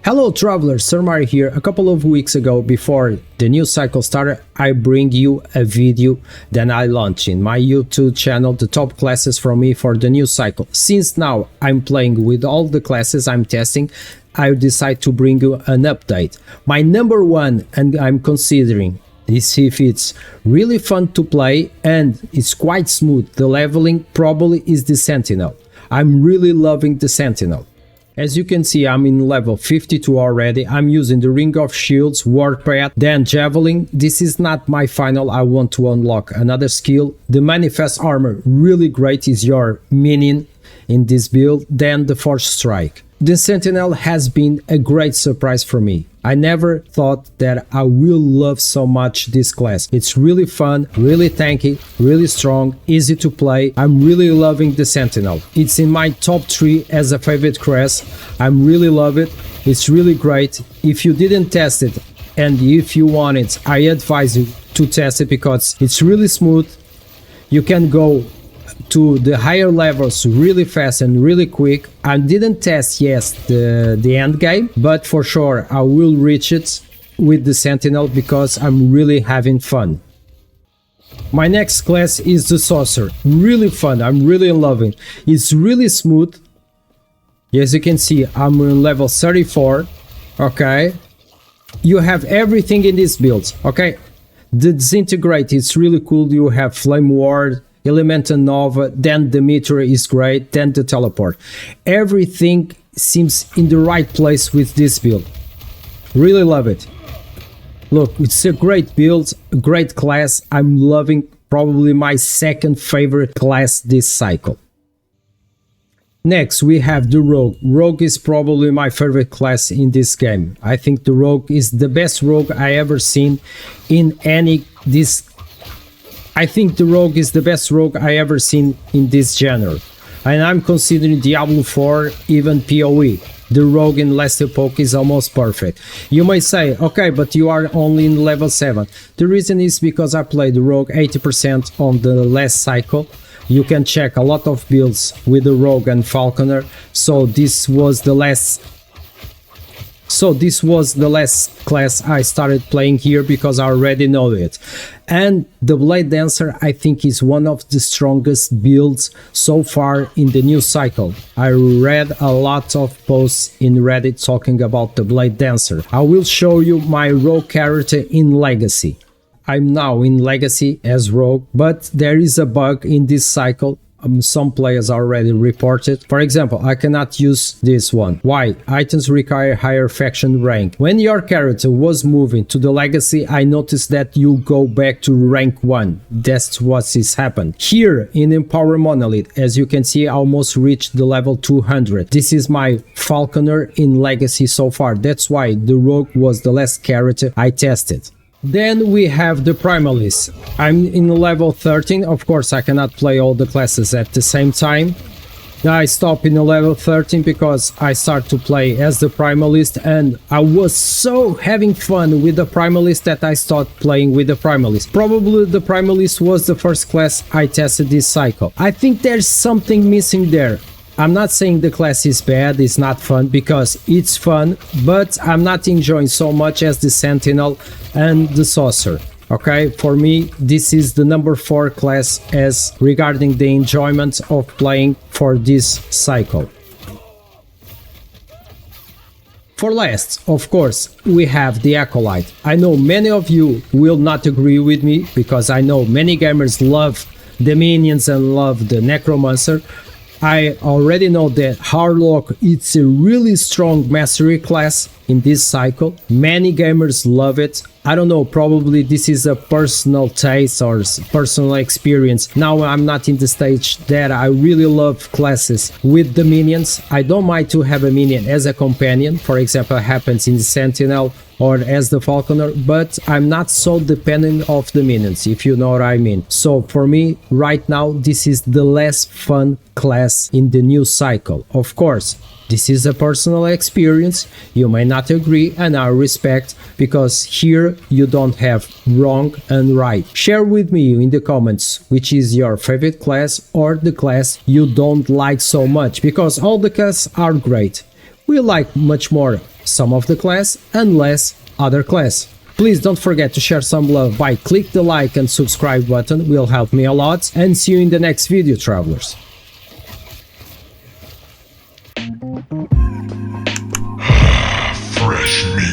Hello travelers, SirMariio here. A couple of weeks ago, before the new cycle started, I bring you a video that I launched in my YouTube channel, the top classes from me for the new cycle. Since now I'm playing with all the classes I'm testing, I decide to bring you an update. My number one, and I'm considering this if it's really fun to play and it's quite smooth, the leveling probably is the Sentinel. I'm really loving the Sentinel. As you can see, I'm in level 52 already. I'm using the Ring of Shields, Warpath, then Javelin. This is not my final, I want to unlock another skill. The Manifest Armor, really great, is your minion in this build, then the Force Strike. The Sentinel has been a great surprise for me. I never thought that I will love so much this class. It's really fun, really tanky, really strong, easy to play. I'm really loving the Sentinel. It's in my top 3 as a favorite class. I'm really love it. It's really great. If you didn't test it and if you want it, I advise you to test it because it's really smooth. You can go to the higher levels really fast and really quick. I didn't test yet the end game, but for sure I will reach it with the Sentinel because I'm really having fun. My next class is the Sorcerer. Really fun, I'm really loving. It's really smooth. As you can see, I'm on level 34. Okay, you have everything in this build. Okay, the Disintegrate is really cool. You have Flame Ward, Elemental Nova, then the Meteor is great, then the Teleport. Everything seems in the right place with this build. Really love it. Look, it's a great build, a great class. I'm loving, probably my second favorite class this cycle. Next we have the Rogue. Rogue is probably my favorite class in this game. I think the Rogue is the best Rogue I ever seen in I think the Rogue is the best Rogue I ever seen in this genre. And I'm considering Diablo 4, even PoE. The Rogue in last Epoch is almost perfect. You may say, okay, but you are only in level 7. The reason is because I played the Rogue 80% on the last cycle. You can check a lot of builds with the Rogue and Falconer. So this was the last class I started playing here because I already know it. And the Blade Dancer I think is one of the strongest builds so far in the new cycle. I read a lot of posts in Reddit talking about the Blade Dancer. I will show you my Rogue character in Legacy. I'm now in Legacy as Rogue, but there is a bug in this cycle. Some players already reported. For example, I cannot use this one. Why? Items require higher faction rank. When your character was moving to the Legacy, I noticed that you go back to rank 1. That's what is happened. Here in Empower Monolith, as you can see, I almost reached the level 200. This is my Falconer in Legacy so far. That's why the Rogue was the last character I tested. Then we have the Primalist. I'm in level 13. Of course, I cannot play all the classes at the same time. I stop in level 13 because I start to play as the Primalist, and I was so having fun with the Primalist that I started playing with the Primalist. Probably the Primalist was the first class I tested this cycle. I think there's something missing there. I'm not saying the class is bad, it's not fun, because it's fun, but I'm not enjoying so much as the Sentinel and the Sorcerer. Okay, for me this is the number 4 class as regarding the enjoyment of playing for this cycle. For last, of course, we have the Acolyte. I know many of you will not agree with me because I know many gamers love the minions and love the Necromancer. I already know that Harlock is a really strong mastery class in this cycle. Many gamers love it. I don't know, probably this is a personal taste or personal experience. Now I'm not in the stage that I really love classes with the minions. I don't mind to have a minion as a companion, for example, happens in the Sentinel or as the Falconer, but I'm not so dependent of the minions, if you know what I mean. So for me, right now, this is the less fun class in the new cycle. Of course, this is a personal experience, you may not agree, and I respect, because here you don't have wrong and right. Share with me in the comments which is your favorite class or the class you don't like so much, because all the classes are great. We like much more some of the class and less other class. Please don't forget to share some love by click the like and subscribe button, will help me a lot, and see you in the next video, travelers. Fresh meat.